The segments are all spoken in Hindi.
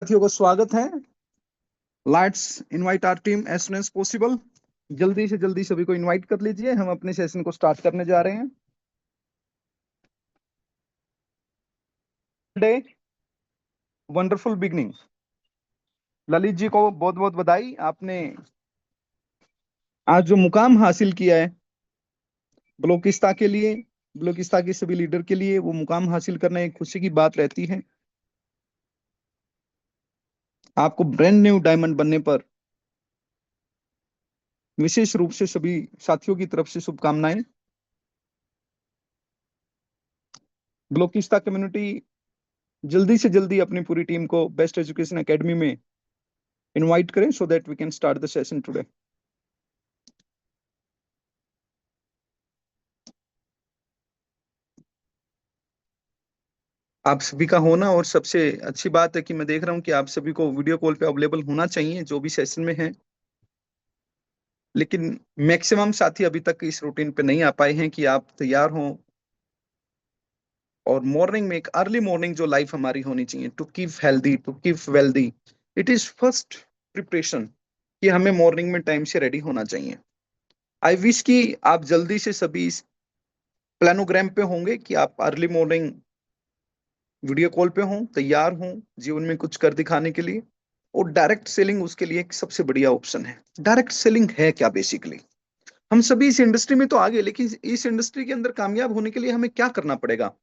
साथियों को स्वागत है। Let's invite our team as soon as possible. जल्दी से जल्दी सभी को इनवाइट कर लीजिए, हम अपने सेशन को स्टार्ट करने जा रहे हैं। Day wonderful beginning. Lalit ji को बहुत बहुत बधाई, आपने आज जो मुकाम हासिल किया है बलोकिस्ता के लिए, बलोकिस्ता के सभी लीडर के लिए, वो मुकाम हासिल करना एक खुशी की बात रहती है। आपको ब्रांड न्यू डायमंड बनने पर विशेष रूप से सभी साथियों की तरफ से शुभकामनाएं। बलोकिस्ता कम्युनिटी जल्दी से जल्दी अपनी पूरी टीम को बेस्ट एजुकेशन एकेडमी में इनवाइट करें so that we can start the session today. आप सभी का होना, और सबसे अच्छी बात है कि मैं देख रहा हूं कि आप सभी को वीडियो कॉल पे अवेलेबल होना चाहिए जो भी सेशन में है, लेकिन मैक्सिमम साथी अभी तक इस रूटीन पे नहीं आ पाए हैं कि आप तैयार हों। और मॉर्निंग में एक अर्ली मॉर्निंग जो लाइफ हमारी होनी चाहिए, to keep healthy, to keep wealthy, it is first preparation कि हमें मॉर्निंग में टाइम से रेडी होना चाहिए। आई विश कि आप जल्दी से सभी इस प्लानोग्राम पे होंगे कि आप अर्ली मॉर्निंग वीडियो कॉल पे हों, तैयार हों जीवन में कुछ कर दिखाने के लिए। और डायरेक्ट सेलिंग उसके लिए एक सबसे बढ़िया ऑप्शन है। डायरेक्ट सेलिंग है क्या? बेसिकली हम सभी इस इंडस्ट्री में तो आगे, लेकिन इस इंडस्ट्री के अंदर कामयाब होने के लिए हमें क्या करना पड़ेगा?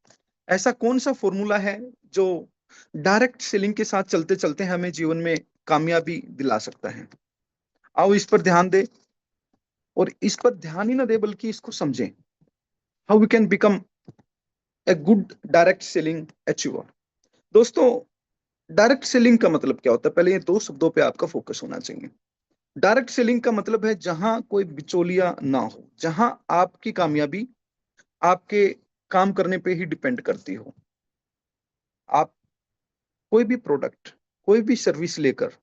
ऐसा कौन सा फॉर्मूला है जो डायरेक्ट सेलिंग के साथ चलते चलते हमें जीवन में कामयाबी दिला सकता है? आओ इस पर ध्यान दें, और इस पर ध्यान ही ना दे बल्कि इसको समझें। How we can become a good direct selling achiever. दोस्तों, डायरेक्ट सेलिंग का मतलब क्या होता है? पहले ये दो शब्दों पे आपका फोकस होना चाहिए। डायरेक्ट सेलिंग का मतलब है जहां कोई बिचौलिया ना हो, जहां आपकी कामयाबी आपके काम करने पे ही डिपेंड करती हो। आप कोई भी प्रोडक्ट, कोई भी सर्विस लेकर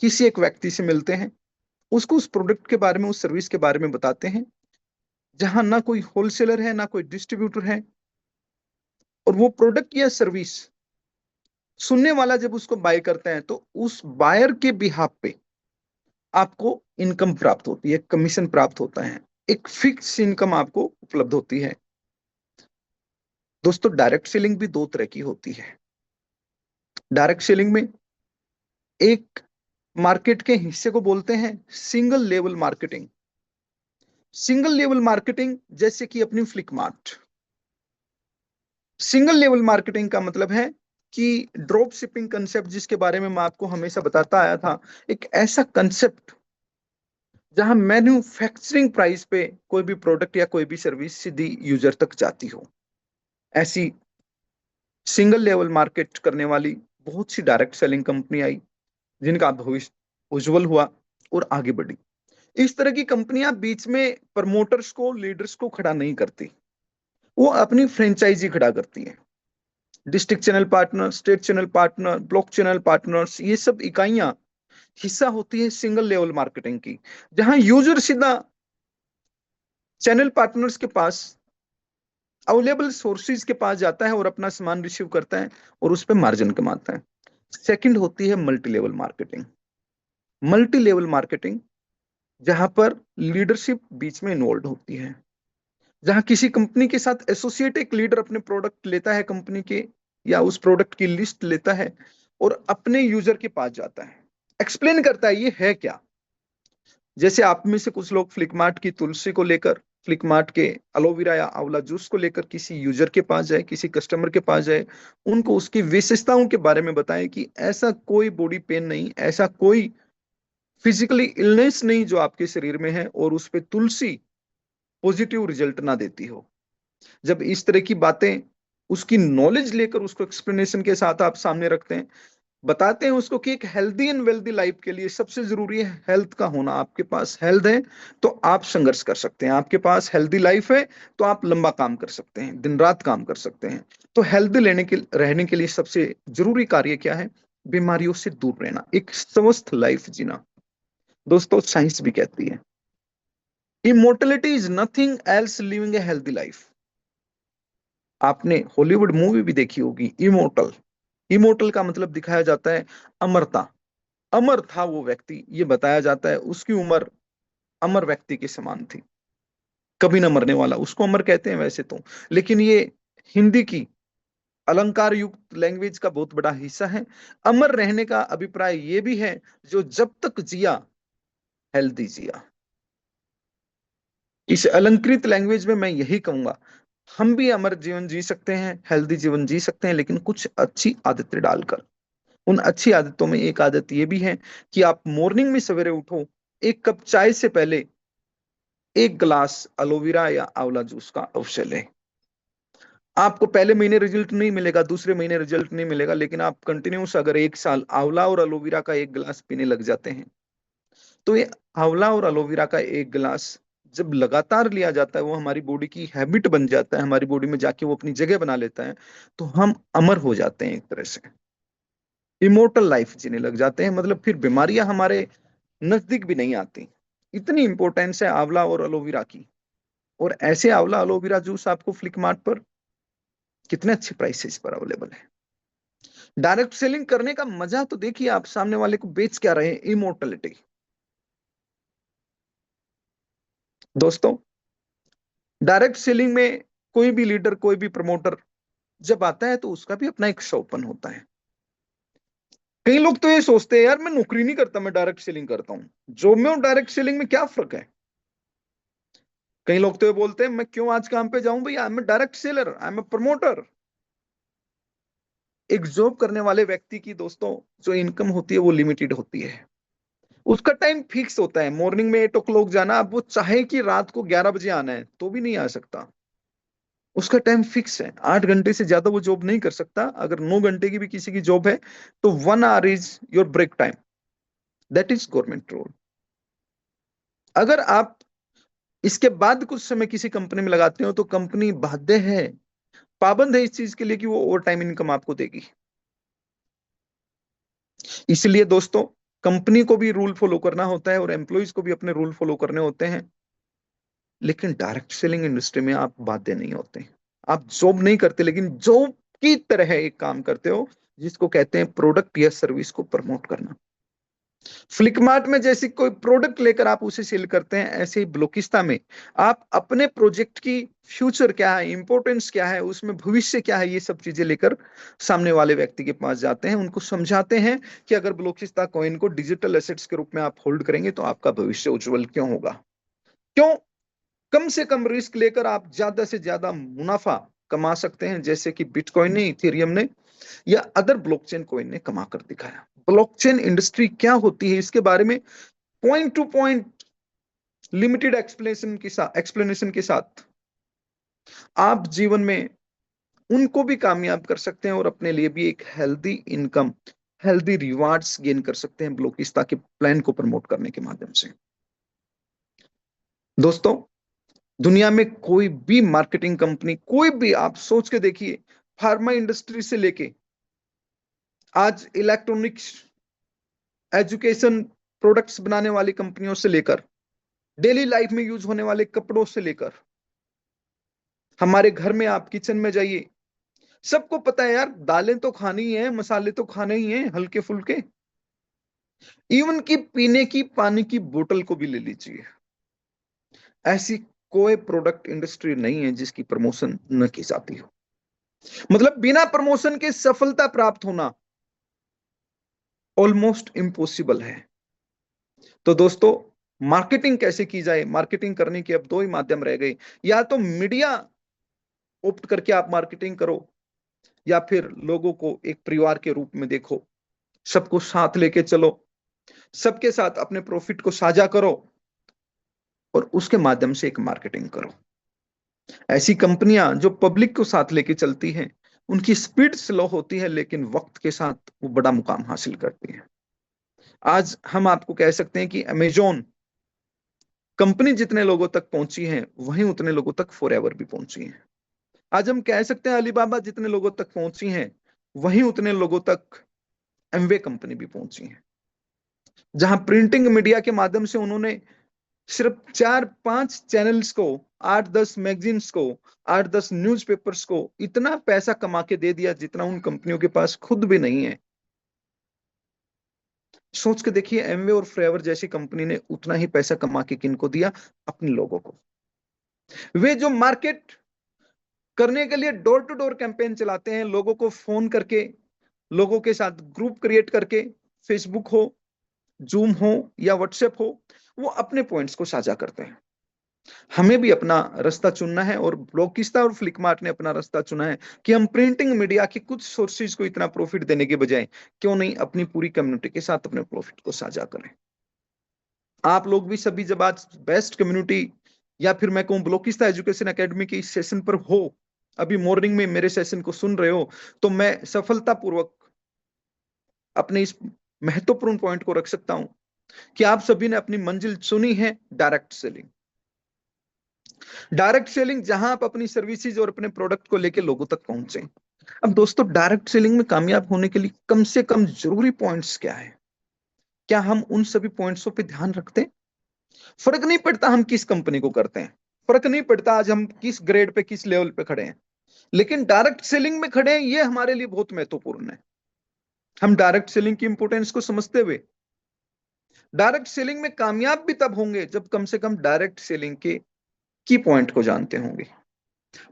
किसी एक व्यक्ति से मिलते हैं, उसको उस प्रोडक्ट के बारे में, उस सर्विस के बारे में बताते हैं, जहां ना कोई होलसेलर है ना कोई डिस्ट्रीब्यूटर है। और वो प्रोडक्ट या सर्विस सुनने वाला जब उसको बाय करता है तो उस बायर के बिहाफ पे आपको इनकम प्राप्त होती है, कमीशन प्राप्त होता है, एक फिक्स इनकम आपको उपलब्ध होती है। दोस्तों, डायरेक्ट सेलिंग भी दो तरह की होती है। डायरेक्ट सेलिंग में एक मार्केट के हिस्से को बोलते हैं single level marketing. Single level marketing जैसे कि अपनी फ्लिपमार्ट। सिंगल लेवल मार्केटिंग का मतलब है कि ड्रॉप शिपिंग कंसेप्ट, जिसके बारे में मैं आपको हमेशा बताता आया था, एक ऐसा कंसेप्ट जहां मैन्युफैक्चरिंग प्राइस पे कोई भी प्रोडक्ट या कोई भी सर्विस सीधी यूजर तक जाती हो। ऐसी सिंगल लेवल मार्केट करने वाली बहुत सी डायरेक्ट सेलिंग कंपनी आई, जिनका भविष्य उज्जवल हुआ और आगे बढ़ी। इस तरह की कंपनियां बीच में प्रमोटर्स को, लीडर्स को खड़ा नहीं करती, वो अपनी फ्रेंचाइजी खड़ा करती है। District channel partner, state channel partner, block channel partners, ये सब इकाइयां हिस्सा होती है सिंगल लेवल मार्केटिंग की, जहां यूजर सीधा चैनल पार्टनर्स के पास अवेलेबल सोर्सेज के पास जाता है और अपना सामान रिसीव करता है और उस पर मार्जिन कमाता है। सेकंड होती है multi level marketing. Multi level marketing जहां पर लीडरशिप बीच में इन्वॉल्व होती है, जहां किसी कंपनी के साथ एसोसिएट एक लीडर अपने प्रोडक्ट लेता है कंपनी के, या उस प्रोडक्ट की लिस्ट लेता है और अपने यूजर के पास जाता है, एक्सप्लेन करता है ये है क्या। जैसे आप में से कुछ लोग फ्लिपमार्ट की तुलसी को लेकर, फ्लिपमार्ट के एलोवेरा या आंवला जूस को लेकर किसी यूजर के पास जाए, किसी कस्टमर के पास जाए, उनको उसकी विशेषताओं के बारे में बताएं कि ऐसा कोई बॉडी पेन नहीं, ऐसा कोई फिजिकली इलनेस नहीं जो आपके शरीर में है और उस पर तुलसी पॉजिटिव रिजल्ट ना देती हो। जब इस तरह की बातें उसकी नॉलेज लेकर उसको एक्सप्लेनेशन के साथ आप सामने रखते हैं, बताते हैं उसको कि एक हेल्दी एंड वेल्दी लाइफ के लिए सबसे जरूरी है हेल्थ का होना। आपके पास हेल्थ है तो आप संघर्ष कर सकते हैं, आपके पास हेल्दी लाइफ है तो आप लंबा काम कर सकते हैं, दिन रात काम कर सकते हैं। तो हेल्दी लेने के रहने के लिए सबसे जरूरी कार्य क्या है? बीमारियों से दूर रहना, एक स्वस्थ लाइफ जीना। दोस्तों, साइंस भी कहती है immortality is nothing else living a healthy life. आपने हॉलीवुड मूवी भी देखी होगी, इमोर्टल। इमोर्टल का मतलब दिखाया जाता है अमरता। अमर था वो व्यक्ति, ये बताया जाता है, उसकी उम्र अमर व्यक्ति के समान थी, कभी ना मरने वाला, उसको अमर कहते हैं वैसे तो। लेकिन ये हिंदी की अलंकार युक्त लैंग्वेज का बहुत बड़ा हिस्सा है। अमर रहने का अभिप्राय ये भी है, जो जब तक जिया हेल्दी जिया। इस अलंकृत लैंग्वेज में मैं यही कहूंगा, हम भी अमर जीवन जी सकते हैं, हेल्दी जीवन जी सकते हैं, लेकिन कुछ अच्छी आदतें डालकर। उन अच्छी आदतों में एक आदत ये भी है कि आप मॉर्निंग में सवेरे उठो, एक कप चाय से पहले एक गिलास एलोवेरा या आंवला जूस का अवश्य लें। आपको पहले महीने रिजल्ट नहीं मिलेगा, दूसरे महीने रिजल्ट नहीं मिलेगा, लेकिन आप कंटिन्यूस अगर एक साल आंवला और एलोवेरा का एक गिलास पीने लग जाते हैं, तो ये आंवला और एलोवेरा का एक गिलास जब लगातार लिया जाता है, वो हमारी बॉडी की हैबिट बन जाता है, हमारी बॉडी में जाके वो अपनी जगह बना लेता है, तो हम अमर हो जाते हैं एक तरह से, इमोर्टल लाइफ जीने लग जाते हैं। मतलब फिर बीमारियां हमारे नजदीक भी नहीं आती। इतनी इंपॉर्टेंस है आंवला और एलोवेरा की। और ऐसे आंवला एलोवेरा जूस आपको फ्लिकमार्ट पर कितने अच्छे प्राइसेस पर अवेलेबल है। डायरेक्ट सेलिंग करने का मजा तो देखिए, आप सामने वाले को बेच क्या रहे हैं, इमोर्टलिटी। दोस्तों, डायरेक्ट सेलिंग में कोई भी लीडर, कोई भी प्रमोटर जब आता है, तो उसका भी अपना एक शोपन होता है। कई लोग तो ये सोचते हैं, यार मैं नौकरी नहीं करता, मैं डायरेक्ट सेलिंग करता हूं, जॉब में और डायरेक्ट सेलिंग में क्या फर्क है। कई लोग तो ये बोलते हैं, मैं क्यों आज काम पे जाऊं भैया, I am direct seller, I am promoter. एक जॉब करने वाले व्यक्ति की दोस्तों जो इनकम होती है वो लिमिटेड होती है। उसका टाइम फिक्स होता है, मॉर्निंग में 8 o'clock जाना, अब वो चाहे कि रात को 11 बजे आना है तो भी नहीं आ सकता। उसका टाइम फिक्स है, 8 घंटे से ज्यादा वो जॉब नहीं कर सकता। अगर 9 घंटे की भी किसी की जॉब है, तो 1 hour is your break time, that is government rule. अगर आप इसके बाद कुछ समय किसी कंपनी में लगाते हो, तो कंपनी बाध्य है, पाबंद है इस चीज के लिए कि वो ओवर टाइम इनकम आपको देगी। इसलिए दोस्तों, कंपनी को भी रूल फॉलो करना होता है और एम्प्लॉयज को भी अपने रूल फॉलो करने होते हैं। लेकिन डायरेक्ट सेलिंग इंडस्ट्री में आप बाध्य नहीं होते। आप जॉब नहीं करते, लेकिन जॉब की तरह एक काम करते हो, जिसको कहते हैं प्रोडक्ट या सर्विस को प्रमोट करना। फ्लिकमार्ट में जैसे कोई प्रोडक्ट लेकर आप उसे सेल करते हैं, ऐसे ही ब्लॉकिस्ता में आप अपने प्रोजेक्ट की फ्यूचर क्या है, इंपॉर्टेंस क्या है, उसमें भविष्य क्या है, ये सब चीजें लेकर सामने वाले व्यक्ति के पास जाते हैं, उनको समझाते हैं कि अगर ब्लॉकिस्ता कॉइन को डिजिटल एसेट्स के रूप में आप होल्ड करेंगे, तो आपका भविष्य उज्जवल क्यों होगा, क्यों कम से कम रिस्क लेकर आप ज्यादा से ज्यादा मुनाफा कमा सकते हैं, जैसे कि बिटकॉइन ने, इथेरियम ने या अदर ब्लॉकचेन कॉइन ने कमा कर दिखाया। ब्लॉकचेन इंडस्ट्री क्या होती है, इसके बारे में point two point limited explanation के साथ आप जीवन में उनको भी कामयाब कर सकते हैं और अपने लिए भी एक healthy income, healthy rewards gain कर सकते हैं ब्लॉकिस्ता के प्लान को प्रमोट करने के माध्यम से। दोस्तों, दुनिया में कोई भी मार्केटिंग कंपनी, कोई भी, आप सोच के देखिए, फार्मा इंडस्ट्री से लेके आज इलेक्ट्रॉनिक्स, एजुकेशन प्रोडक्ट्स बनाने वाली कंपनियों से लेकर डेली लाइफ में यूज होने वाले कपड़ों से लेकर, हमारे घर में आप किचन में जाइए, सबको पता है यार, दालें तो खानी ही है, मसाले तो खाने ही हैं हल्के फुल्के। इवन की पीने की पानी की बोतल को भी ले लीजिए, ऐसी कोई प्रोडक्ट इंडस्ट्री नहीं है जिसकी प्रमोशन न की जाती हो। मतलब बिना प्रमोशन के सफलता प्राप्त होना ऑलमोस्ट इम्पॉसिबल है। तो दोस्तों, मार्केटिंग कैसे की जाए, मार्केटिंग करने के अब दो ही माध्यम रह गए, या तो मीडिया ओप्ट करके आप मार्केटिंग करो, या फिर लोगों को एक परिवार के रूप में देखो, सबको साथ लेके चलो, सबके साथ अपने प्रॉफिट को साझा करो और उसके माध्यम से एक मार्केटिंग करो। ऐसी कंपनियां जो पब्लिक को साथ लेके चलती हैं, उनकी स्पीड स्लो होती है, लेकिन वक्त के साथ वो बड़ा मुकाम हासिल करती है। आज हम आपको कह सकते हैं कि अमेजोन कंपनी जितने लोगों तक पहुंची है, वहीं उतने लोगों तक फॉरएवर भी पहुंची है। आज हम कह सकते हैं अलीबाबा जितने लोगों तक पहुंची है, वहीं उतने लोगों तक एमवे कंपनी भी पहुंची है। जहां प्रिंटिंग मीडिया के माध्यम से उन्होंने सिर्फ 4-5 चैनल्स को, 8-10 मैगजीन्स को, 8-10 न्यूज़पेपर्स को इतना पैसा कमा के दे दिया जितना उन कंपनियों के पास खुद भी नहीं है। सोच के देखिए, एमवे और फ्रेवर जैसी कंपनी ने उतना ही पैसा कमा के किनको दिया? अपने लोगों को। वे जो मार्केट करने के लिए डोर टू डोर कैंपेन चलाते हैं, लोगों को फोन करके, लोगों के साथ ग्रुप क्रिएट करके, फेसबुक हो, जूम हो या व्हाट्सएप हो, वो अपने पॉइंट्स को साझा करते हैं। हमें भी अपना रास्ता चुनना है, और ब्लॉकिस्ता और फ्लिकमार्ट ने अपना रास्ता चुना है कि हम प्रिंटिंग मीडिया के कुछ सोर्सेज को इतना प्रॉफिट देने के बजाय क्यों नहीं अपनी पूरी कम्युनिटी के साथ अपने प्रॉफिट को साझा करें। आप लोग भी सभी जब आज बेस्ट कम्युनिटी या फिर मैं कहूं ब्लॉकिस्ता एजुकेशन एकेडमी के इस सेशन पर हो, अभी मॉर्निंग में मेरे सेशन को सुन रहे हो, तो मैं सफलतापूर्वक अपने इस महत्वपूर्ण पॉइंट को रख सकता हूं कि आप सभी ने अपनी मंजिल चुनी है डायरेक्ट सेलिंग। डायरेक्ट सेलिंग जहां आप अपनी सर्विसेज और अपने प्रोडक्ट को लेकर लोगों तक पहुंचे। अब दोस्तों, डायरेक्ट सेलिंग में कामयाब होने के लिए कम से कम जरूरी पॉइंट्स क्या है? क्या हम उन सभी पॉइंट्सों पे ध्यान रखते हैं? फर्क नहीं पड़ता हम किस कंपनी को करते हैं, फर्क नहीं पड़ता आज हम किस ग्रेड पे, किस लेवल पे खड़े हैं, लेकिन डायरेक्ट सेलिंग में खड़े हैं, ये हमारे लिए बहुत महत्वपूर्ण है। हम डायरेक्ट सेलिंग की इंपोर्टेंस को समझते हुए डायरेक्ट सेलिंग में कामयाब भी तब होंगे जब कम से कम डायरेक्ट सेलिंग के की पॉइंट को जानते होंगे।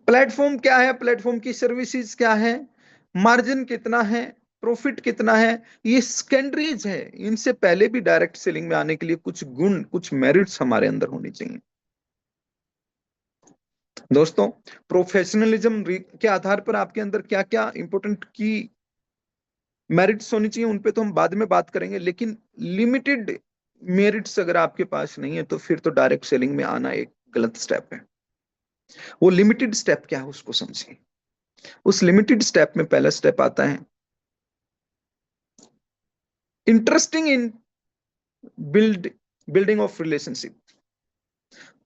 प्लेटफॉर्म क्या है, प्लेटफॉर्म की सर्विसेज क्या है, मार्जिन कितना है, प्रॉफिट कितना है, ये सेकेंडरीज है। इनसे पहले भी डायरेक्ट सेलिंग में आने के लिए कुछ गुण, कुछ मेरिट्स हमारे अंदर होनी चाहिए। दोस्तों, प्रोफेशनलिज्म के आधार पर आपके अंदर क्या क्या इंपॉर्टेंट की मेरिट्स होनी चाहिए, उन पे तो हम बाद में बात करेंगे, लेकिन लिमिटेड मेरिट्स अगर आपके पास नहीं है तो फिर तो डायरेक्ट सेलिंग में आना एक गलत स्टेप है। वो लिमिटेड स्टेप क्या है उसको समझिए। उस लिमिटेड स्टेप में पहला स्टेप आता है interesting in building of relationship.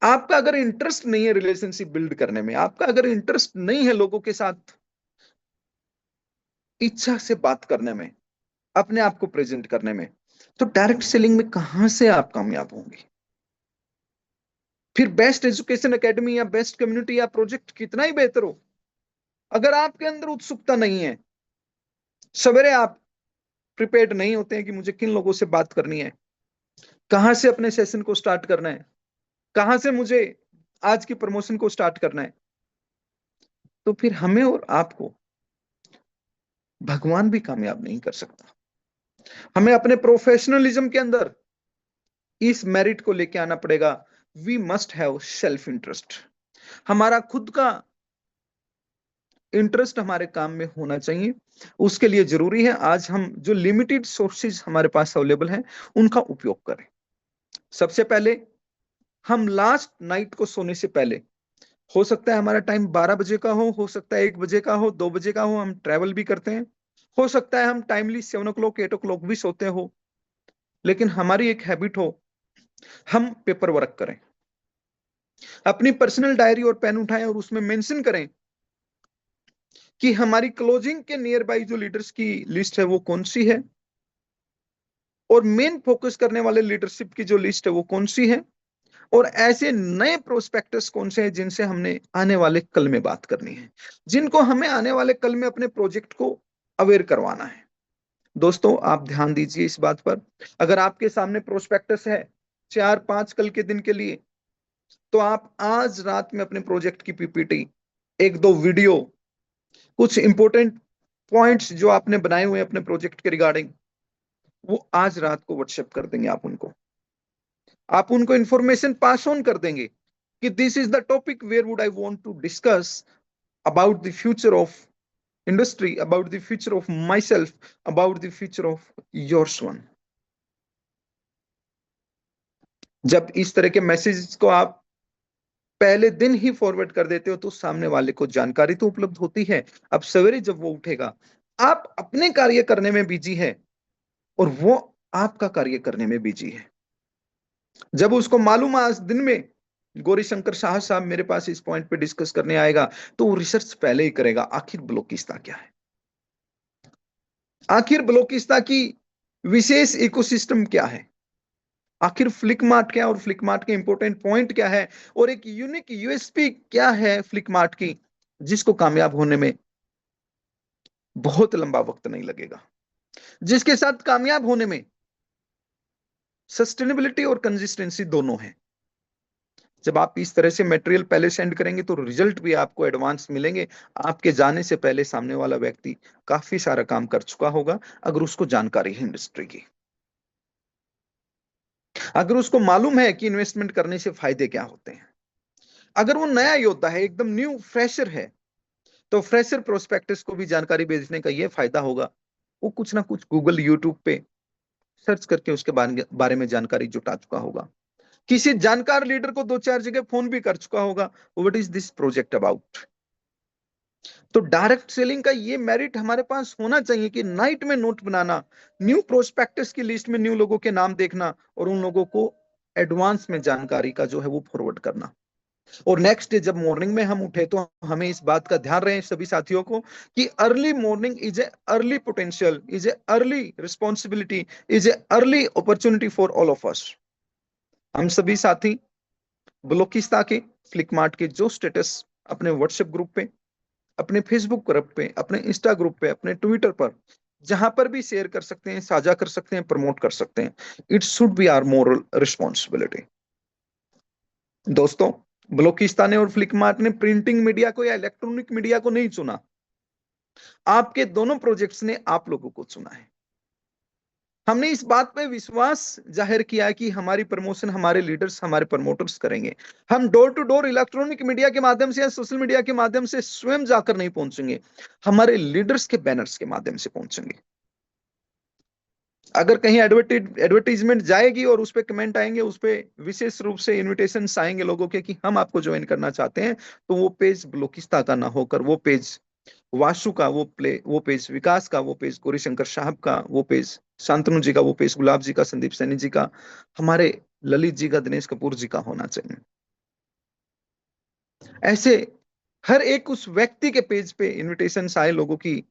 आपका अगर इंटरेस्ट नहीं है रिलेशनशिप बिल्ड करने में, आपका अगर इंटरेस्ट नहीं है लोगों के साथ इच्छा से बात करने में, अपने आप को प्रेजेंट करने में, तो डायरेक्ट सेलिंग में कहां से आप कामयाब होंगे? फिर बेस्ट एजुकेशन एकेडमी या बेस्ट कम्युनिटी या प्रोजेक्ट कितना ही बेहतर हो, अगर आपके अंदर उत्सुकता नहीं है, सवेरे आप प्रिपेयर्ड नहीं होते हैं कि मुझे किन लोगों से बात करनी है, कहां से अपने सेशन को स्टार्ट करना है, कहां से मुझे आज की प्रमोशन को स्टार्ट करना है, तो फिर हमें और आपको भगवान भी कामयाब नहीं कर सकता। हमें अपने प्रोफेशनलिज्म के अंदर इस मेरिट को लेके आना पड़ेगा। We must have self interest. हमारा खुद का इंटरेस्ट हमारे काम में होना चाहिए। उसके लिए जरूरी है आज हम जो लिमिटेड सोर्सेज हमारे पास अवेलेबल हैं उनका उपयोग करें। सबसे पहले हम लास्ट नाइट को सोने से पहले, हो सकता है हमारा टाइम 12 बजे का हो सकता है 1 बजे का हो, 2 बजे का हो, हम ट्रैवल भी करते हैं, हो सकता है हम टाइमली 7 o'clock 8 o'clock भी सोते हो, लेकिन हमारी एक हैबिट हो, हम पेपर वर्क करें, अपनी पर्सनल डायरी और पेन उठाएं और उसमें मेंशन करें कि हमारी क्लोजिंग के नियर बाई जो लीडर्स की लिस्ट है वो कौन सी है, और मेन फोकस करने वाले लीडरशिप की जो लिस्ट है वो कौन सी है, और ऐसे नए प्रोस्पेक्टस कौन से हैं जिनसे हमने आने वाले कल में बात करनी है, जिनको हमें आने वाले कल में अपने प्रोजेक्ट को अवेयर करवाना है। दोस्तों, आप ध्यान दीजिए इस बात पर। अगर आपके सामने प्रोस्पेक्टस है 4-5 कल के दिन के लिए, तो आप आज रात में अपने प्रोजेक्ट की पीपीटी, 1-2 वीडियो, कुछ इंपॉर्टेंट पॉइंट्स जो आपने बनाए हुए हैं अपने प्रोजेक्ट के रिगार्डिंग, वो आज रात को व्हाट्सएप कर देंगे। आप उनको इंफॉर्मेशन पास ऑन कर देंगे कि this is the topic where would I want to discuss about the future of industry, about the future of myself, about the future of yours one. जब इस तरह के मैसेज को आप पहले दिन ही फॉरवर्ड कर देते हो तो सामने वाले को जानकारी तो उपलब्ध होती है। अब सवेरे जब वो उठेगा, आप अपने कार्य करने में बिजी है और वो आपका कार्य करने में बिजी है। जब उसको मालूम आज दिन में गौरी शंकर शाह साहब मेरे पास इस पॉइंट पे डिस्कस करने आएगा, तो वो रिसर्च पहले ही करेगा, आखिर ब्लॉकिस्ता क्या है, आखिर ब्लॉकिस्ता की विशेष इकोसिस्टम क्या है, आखिर फ्लिकमार्ट क्या है और फ्लिकमार्ट के इंपॉर्टेंट पॉइंट क्या है, और एक यूनिक यूएसपी क्या है फ्लिकमार्ट की, जिसको कामयाब होने में बहुत लंबा वक्त नहीं लगेगा, जिसके साथ कामयाब होने में सस्टेनेबिलिटी और कंसिस्टेंसी दोनों है। जब आप इस तरह से मटेरियल पहले सेंड करेंगे तो रिजल्ट भी आपको एडवांस मिलेंगे। आपके जाने से पहले सामने वाला व्यक्ति काफी सारा काम कर चुका होगा, अगर उसको जानकारी है इंडस्ट्री की, अगर उसको मालूम है कि इन्वेस्टमेंट करने से फायदे क्या होते हैं। अगर वो नया योद्धा है, एकदम न्यू फ्रेशर है, तो फ्रेशर प्रोस्पेक्टस को भी जानकारी भेजने का ये फायदा होगा, वो कुछ ना कुछ गूगल यूट्यूब पे सर्च करके उसके बारे में जानकारी जुटा चुका होगा, किसी जानकार लीडर को दो चार जगह फोन भी कर चुका होगा, what is this project about. तो डायरेक्ट सेलिंग का ये मेरिट हमारे पास होना चाहिए कि नाइट में नोट बनाना, न्यू प्रोस्पेक्टस की लिस्ट में न्यू लोगों के नाम देखना, और उन लोगों को एडवांस में जानकारी का जो है वो फॉरवर्ड करना। और नेक्स्ट डे जब मॉर्निंग में हम उठे तो हमें इस बात का ध्यान रहे सभी साथियों को कि early morning is a early potential, is a early responsibility, is a early opportunity for all of us. हम सभी साथी ब्लॉकिस्ता के, फ्लिकमार्ट के जो स्टेटस अपने व्हाट्सएप ग्रुप पे, अपने फेसबुक ग्रुप पे, अपने इंस्टा ग्रुप पे, अपने ट्विटर पर, जहां पर भी शेयर कर सकते हैं, साझा कर सकते हैं, प्रमोट कर सकते हैं, it should be our moral responsibility. दोस्तों, ब्लॉकिस्ता ने और फ्लिकमार्ट ने प्रिंटिंग मीडिया को या इलेक्ट्रॉनिक मीडिया को नहीं चुना, आपके दोनों प्रोजेक्ट्स ने आप लोगों को चुना है। हमने इस बात पे विश्वास जाहिर किया कि हमारी प्रमोशन हमारे लीडर्स, हमारे प्रमोटर्स करेंगे। हम door to door electronic media के माध्यम से या सोशल मीडिया के माध्यम से स्वयं जाकर नहीं पहुंचेंगे, हमारे लीडर्स के बैनर्स के माध्यम से पहुंचेंगे। अगर कहीं एडवर्टीजमेंट जाएगी और उस पर कमेंट आएंगे, उस पर विशेष रूप से इनविटेशन आएंगे लोगों के कि हम आपको ज्वाइन करना चाहते हैं, तो वो पेज ब्लॉकिस्ता का ना होकर वो पेज वासु का, वो पेज विकास का, वो पेज गौरीशंकर साहब का, वो पेज शांतनु जी का, वो पेज गुलाब जी का, संदीप सैनी जी का, हमारे ललित जी का, दिनेश कपूर जी का होना चाहिए। ऐसे हर एक उस व्यक्ति के पेज पे इनविटेशन आए लोगों की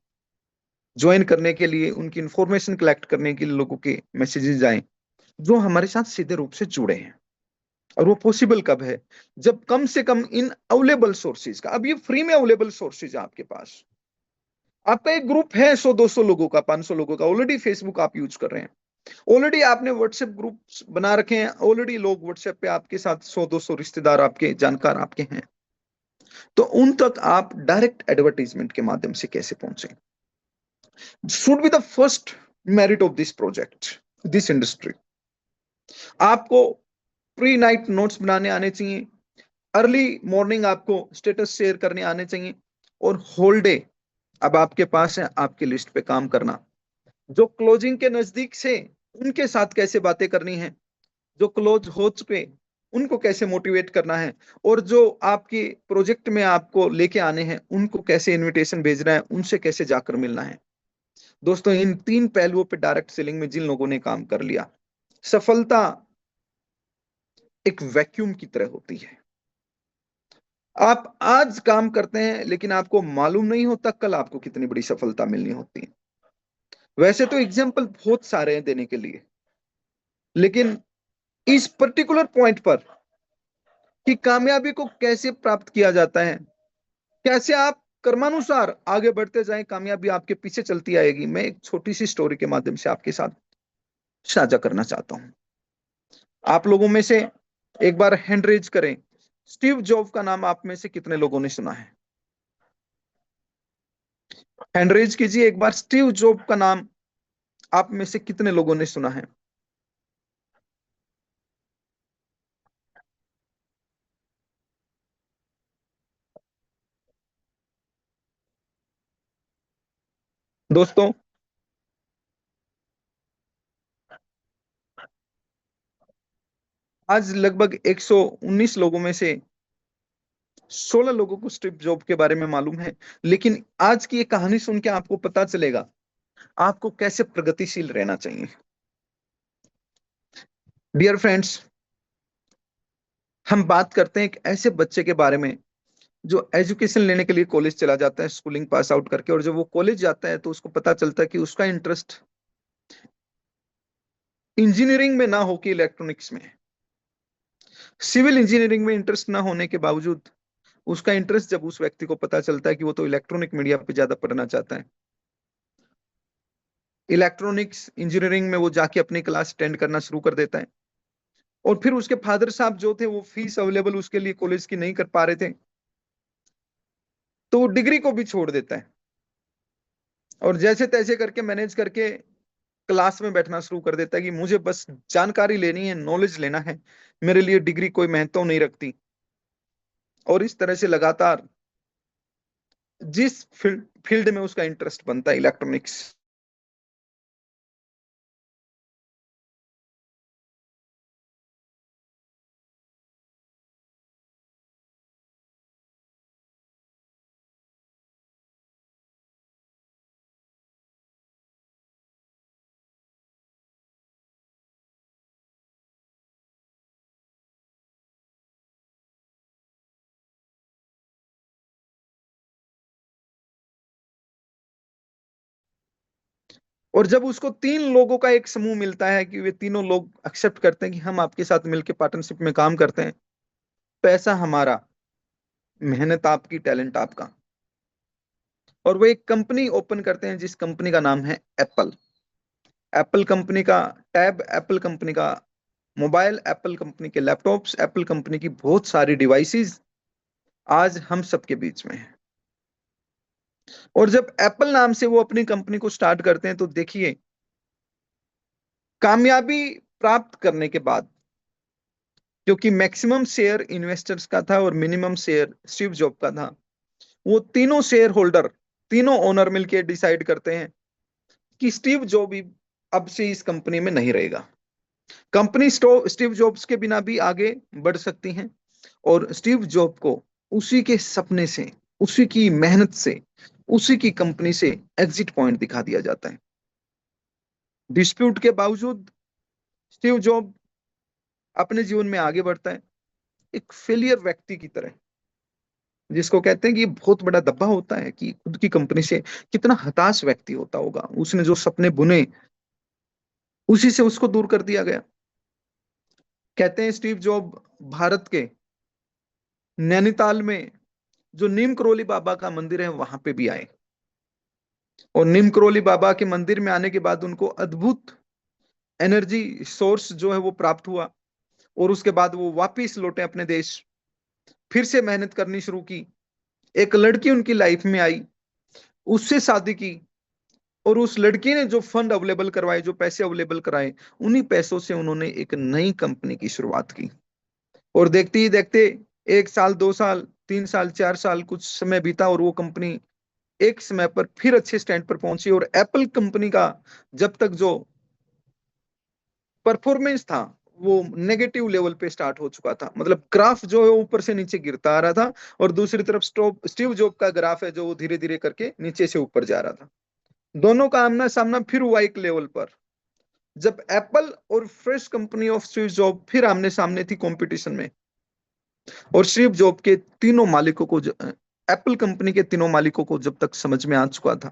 ज्वाइन करने के लिए, उनकी इंफॉर्मेशन कलेक्ट करने के लिए लोगों के मैसेजेस आए जो हमारे साथ सीधे रूप से जुड़े हैं। और वो पॉसिबल कब है, जब कम से कम इन अवेलेबल सोर्सेज का, अब ये फ्री में अवेलेबल सोर्सेज है आपके पास, आपका एक ग्रुप है 100-200 लोगों का, 500 लोगों का, ऑलरेडी फेसबुक आप यूज कर रहे हैं, ऑलरेडी आपने व्हाट्सएप ग्रुप बना रखे हैं, ऑलरेडी लोग व्हाट्सएप पे आपके साथ 100-200 रिश्तेदार आपके, जानकार आपके हैं, तो उन तक आप डायरेक्ट एडवर्टीजमेंट के माध्यम से कैसे पहुंचे, should be the first merit of this project, this industry. आपको प्री नाइट नोट्स बनाने आने चाहिए, अर्ली मॉर्निंग आपको स्टेटस शेयर करने आने चाहिए, और होल डे अब आपके पास है आपकी लिस्ट पे काम करना। जो क्लोजिंग के नजदीक से, उनके साथ कैसे बातें करनी है, जो क्लोज हो चुके उनको कैसे मोटिवेट करना है, और जो आपकी प्रोजेक्ट में आपको लेके आने हैं उनको कैसे इनविटेशन भेजना है, उनसे कैसे जाकर मिलना है। दोस्तों, इन तीन पहलुओं पे डायरेक्ट सेलिंग में जिन लोगों ने काम कर लिया, सफलता एक वैक्यूम की तरह होती है। आप आज काम करते हैं लेकिन आपको मालूम नहीं होता कल आपको कितनी बड़ी सफलता मिलनी होती है। वैसे तो एग्जाम्पल बहुत सारे हैं देने के लिए, लेकिन इस पर्टिकुलर पॉइंट पर कि कामयाबी को कैसे प्राप्त किया जाता है, कैसे आप कर्मानुसार आगे बढ़ते जाएं, कामयाबी आपके पीछे चलती आएगी, मैं एक छोटी सी स्टोरी के माध्यम से आपके साथ साझा करना चाहता हूं। आप लोगों में से एक बार हैंड रेज करें, स्टीव जॉब का नाम आप में से कितने लोगों ने सुना है? हैंड रेज कीजिए एक बार, स्टीव जॉब का नाम आप में से कितने लोगों ने सुना है? दोस्तों, आज लगभग 119 लोगों में से 16 लोगों को स्टीव जॉब के बारे में मालूम है, लेकिन आज की ये कहानी सुन के आपको पता चलेगा आपको कैसे प्रगतिशील रहना चाहिए। डियर फ्रेंड्स, हम बात करते हैं एक ऐसे बच्चे के बारे में जो एजुकेशन लेने के लिए कॉलेज चला जाता है, स्कूलिंग पास आउट करके, और जब वो कॉलेज जाता है तो उसको पता चलता है कि उसका इंटरेस्ट इंजीनियरिंग में ना हो कि इलेक्ट्रॉनिक्स में, सिविल इंजीनियरिंग में इंटरेस्ट ना होने के बावजूद उसका इंटरेस्ट जब उस व्यक्ति को पता चलता है कि वो तो इलेक्ट्रॉनिक मीडिया पे ज्यादा पढ़ना चाहता है, इलेक्ट्रॉनिक्स इंजीनियरिंग में वो जाके अपनी क्लास अटेंड करना शुरू कर देता है। और फिर उसके फादर साहब जो थे वो फीस अवेलेबल उसके लिए कॉलेज की नहीं कर पा रहे थे, तो वो डिग्री को भी छोड़ देता है और जैसे तैसे करके मैनेज करके क्लास में बैठना शुरू कर देता है कि मुझे बस जानकारी लेनी है, नॉलेज लेना है, मेरे लिए डिग्री कोई महत्व नहीं रखती। और इस तरह से लगातार जिस फील्ड में उसका इंटरेस्ट बनता है, इलेक्ट्रॉनिक्स। और जब उसको तीन लोगों का एक समूह मिलता है कि वे तीनों लोग एक्सेप्ट करते हैं कि हम आपके साथ मिलकर पार्टनरशिप में काम करते हैं, पैसा हमारा, मेहनत आपकी, टैलेंट आपका, और वो एक कंपनी ओपन करते हैं जिस कंपनी का नाम है एप्पल। एप्पल कंपनी का टैब, एप्पल कंपनी का मोबाइल, एप्पल कंपनी के लैपटॉप्स, एप्पल कंपनी की बहुत सारी डिवाइसेस आज हम सबके बीच में है। और जब एप्पल नाम से वो अपनी कंपनी को स्टार्ट करते हैं तो देखिए, कामयाबी प्राप्त करने के बाद, क्योंकि मैक्सिमम शेयर इन्वेस्टर्स का था और मिनिमम शेयर स्टीव जॉब का था, वो तीनों शेयर होल्डर, तीनों ओनर मिलकर डिसाइड करते हैं कि स्टीव जॉब भी अब से इस कंपनी में नहीं रहेगा। कंपनी स्टीव जॉब्स के बिना भी आगे बढ़ सकती हैं और स्टीव जॉब को उसी के सपने से, उसी की मेहनत से, उसी की कंपनी से एग्जिट पॉइंट दिखा दिया जाता है। डिस्प्यूट के बावजूद स्टीव जॉब अपने जीवन में आगे बढ़ता है, एक फेलियर व्यक्ति की तरह, जिसको कहते हैं कि बहुत बड़ा धब्बा होता है कि खुद की कंपनी से कितना हताश व्यक्ति होता होगा, उसने जो सपने बुने उसी से उसको दूर कर दिया गया। कहते हैं स्टीव जॉब भारत के नैनीताल में जो नीम करोली बाबा का मंदिर है वहां पे भी आए, और नीम करोली बाबा के मंदिर में आने के बाद उनको अद्भुत एनर्जी सोर्स जो है वो प्राप्त हुआ, और उसके बाद वो वापिस लौटे अपने देश, फिर से मेहनत करनी शुरू की। एक लड़की उनकी लाइफ में आई, उससे शादी की, और उस लड़की ने जो फंड अवेलेबल करवाए, जो पैसे अवेलेबल कराए, उन्हीं पैसों से उन्होंने एक नई कंपनी की शुरुआत की। और देखते ही देखते 1 साल, 2 साल, 3 साल, 4 साल, कुछ समय बीता और वो कंपनी एक समय पर फिर अच्छे स्टैंड पर पहुंची। और एप्पल कंपनी का जब तक जो परफॉर्मेंस था वो नेगेटिव लेवल पे स्टार्ट हो चुका था, मतलब ग्राफ जो है ऊपर से नीचे गिरता आ रहा था, और दूसरी तरफ स्टीव जॉब का ग्राफ है जो धीरे धीरे करके नीचे से ऊपर जा रहा था। दोनों का आमना सामना फिर हुआ एक लेवल पर, जब एप्पल और fresh company of Steve job फिर आमने सामने थी कंपटीशन में। और स्टीव जॉब के तीनों मालिकों को, एप्पल कंपनी के तीनों मालिकों को जब तक समझ में आ चुका था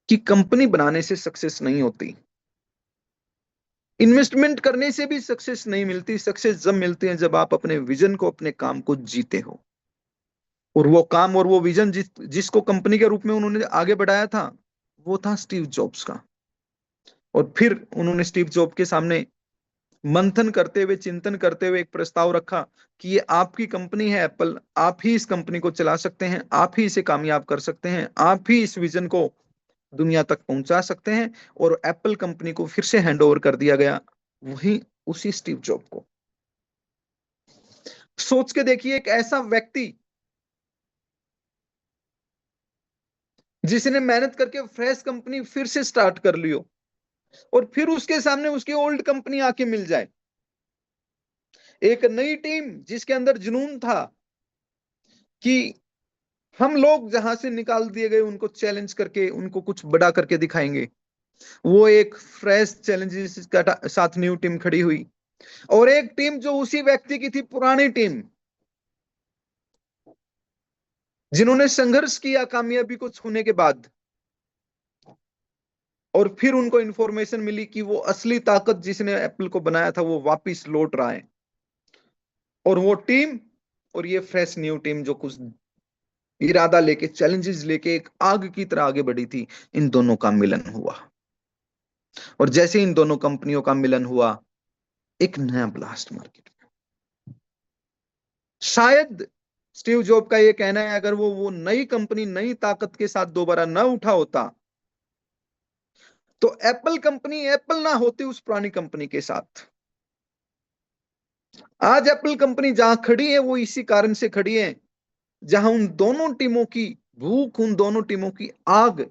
कि कंपनी बनाने से सक्सेस नहीं होती, इन्वेस्टमेंट करने से भी सक्सेस नहीं मिलती, सक्सेस जब मिलती है जब आप अपने विजन को, अपने काम को जीते हो। और वो काम और वो विजन जिसको कंपनी के रूप में उन्होंने आगे बढ़ाया था, वो था स्टीव जॉब्स का। और फिर उन्होंने स्टीव जॉब के सामने मंथन करते हुए, चिंतन करते हुए एक प्रस्ताव रखा कि ये आपकी कंपनी है एप्पल, आप ही इस कंपनी को चला सकते हैं, आप ही इसे कामयाब कर सकते हैं, आप ही इस विजन को दुनिया तक पहुंचा सकते हैं। और एप्पल कंपनी को फिर से हैंड ओवर कर दिया गया, वही उसी स्टीव जॉब को। सोच के देखिए, एक ऐसा व्यक्ति जिसने मेहनत करके फ्रेश कंपनी फिर से स्टार्ट कर लियो, और फिर उसके सामने उसकी ओल्ड कंपनी आके मिल जाए, एक नई टीम जिसके अंदर जुनून था कि हम लोग जहां से निकाल दिए गए उनको चैलेंज करके उनको कुछ बड़ा करके दिखाएंगे। वो एक फ्रेश चैलेंजेस का साथ न्यू टीम खड़ी हुई, और एक टीम जो उसी व्यक्ति की थी, पुरानी टीम, जिन्होंने संघर्ष किया कामयाबी को छूने के बाद, और फिर उनको इंफॉर्मेशन मिली कि वो असली ताकत जिसने एप्पल को बनाया था वो वापिस लौट रहा है, और वो टीम और ये फ्रेश न्यू टीम जो कुछ इरादा लेके, चैलेंजेस लेके एक आग की तरह आगे बढ़ी थी, इन दोनों का मिलन हुआ। और जैसे इन दोनों कंपनियों का मिलन हुआ, एक नया ब्लास्ट मार्केट में। शायद स्टीव जॉब का ये कहना है, अगर वो नई कंपनी नई ताकत के साथ दोबारा न उठा होता, तो एप्पल कंपनी एप्पल ना होती उस पुरानी कंपनी के साथ। आज एप्पल कंपनी जहां खड़ी है वो इसी कारण से खड़ी है, जहां उन दोनों टीमों की भूख, उन दोनों टीमों की आग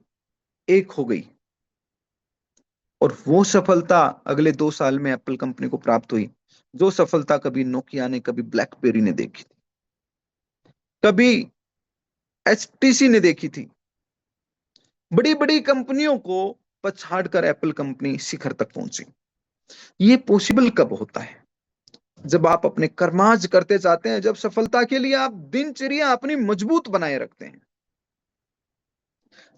एक हो गई। और वो सफलता अगले 2 साल में एप्पल कंपनी को प्राप्त हुई, जो सफलता कभी नोकिया ने, कभी ब्लैकबेरी ने देखी थी, कभी एचटीसी ने देखी थी। बड़ी बड़ी कंपनियों को पछाड़कर एप्पल कंपनी शिखर तक पहुंची। ये पॉसिबल कब होता है? जब आप अपने कर्माज करते जाते हैं, जब सफलता के लिए आप दिनचर्या अपनी मजबूत बनाए रखते हैं,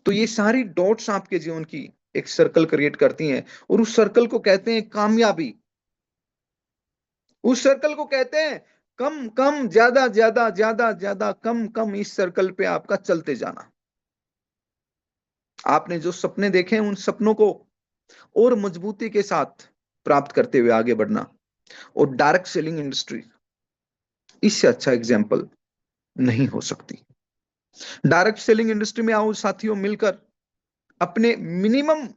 तो ये सारी डॉट्स आपके जीवन की एक सर्कल क्रिएट करती हैं, और उस सर्कल को कहते हैं कामयाबी। उस सर्कल को कहते हैं कम कम ज्यादा ज्यादा ज्यादा ज्यादा कम कम, इस सर्कल पे आपका चलते जाना। आपने जो सपने देखे हैं, उन सपनों को और मजबूती के साथ प्राप्त करते हुए आगे बढ़ना। और डायरेक्ट सेलिंग इंडस्ट्री इससे अच्छा एग्जाम्पल नहीं हो सकती। डायरेक्ट सेलिंग इंडस्ट्री में आओ साथियों, मिलकर अपने मिनिमम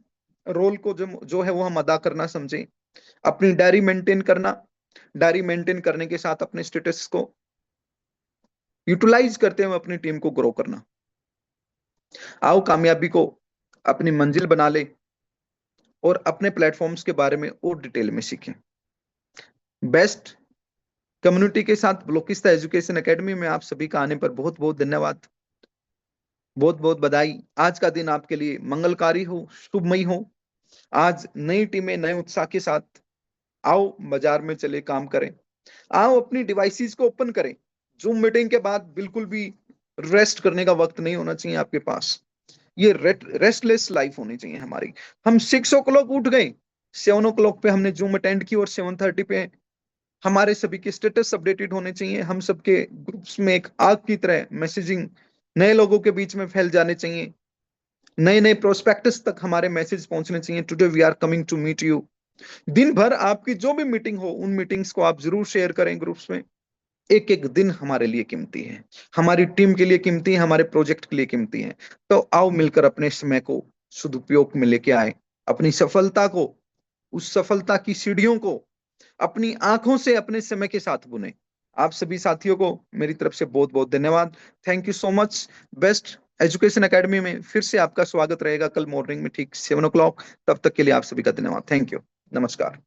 रोल को जो है वो हम अदा करना समझें। अपनी डायरी मेंटेन करना, डायरी मेंटेन करने के साथ अपने स्टेटस को यूटिलाइज करते हुए अपनी टीम को ग्रो करना। आओ कामयाबी को अपनी मंजिल बना ले और अपने प्लेटफॉर्म्स के बारे में और डिटेल में सीखें। बेस्ट कम्युनिटी के साथ ब्लॉकिस्ता एजुकेशन एकेडमी में आप सभी का आने पर बहुत बहुत धन्यवाद, बहुत बहुत बधाई। आज का दिन आपके लिए मंगलकारी हो, शुभमय हो। आज नई टीमें नए उत्साह के साथ आओ बाजार में चले काम करें। आओ अपनी डिवाइसेस को ओपन करें। जूम मीटिंग के बाद बिल्कुल भी रेस्ट करने का वक्त नहीं होना चाहिए आपके पास। ये रेस्टलेस लाइफ होनी चाहिए हमारी। हम 6 o'clock उठ गए, 7 o'clock पे हमने जूम अटेंड की, और 7:30 पे हमारे सभी के स्टेटस अपडेटेड होने चाहिए। हम सबके ग्रुप्स में एक आग की तरह मैसेजिंग नए लोगों के बीच में फैल जाने चाहिए। नए नए प्रोस्पेक्टस तक हमारे मैसेज पहुंचने चाहिए। Today we are coming to meet you. दिन भर आपकी जो भी मीटिंग हो, उन मीटिंग्स को आप जरूर शेयर करें ग्रुप्स में। एक एक दिन हमारे लिए कीमती है, हमारी टीम के लिए कीमती है, हमारे प्रोजेक्ट के लिए कीमती है। तो आओ मिलकर अपने समय को सदुपयोग में लेके आए, अपनी सफलता को, उस सफलता की सीढ़ियों को अपनी आंखों से अपने समय के साथ बुने। आप सभी साथियों को मेरी तरफ से बहुत बहुत धन्यवाद। Thank you so much. Best education academy में फिर से आपका स्वागत रहेगा कल मॉर्निंग में ठीक 7 o'clock। तब तक के लिए आप सभी का धन्यवाद। Thank you. नमस्कार।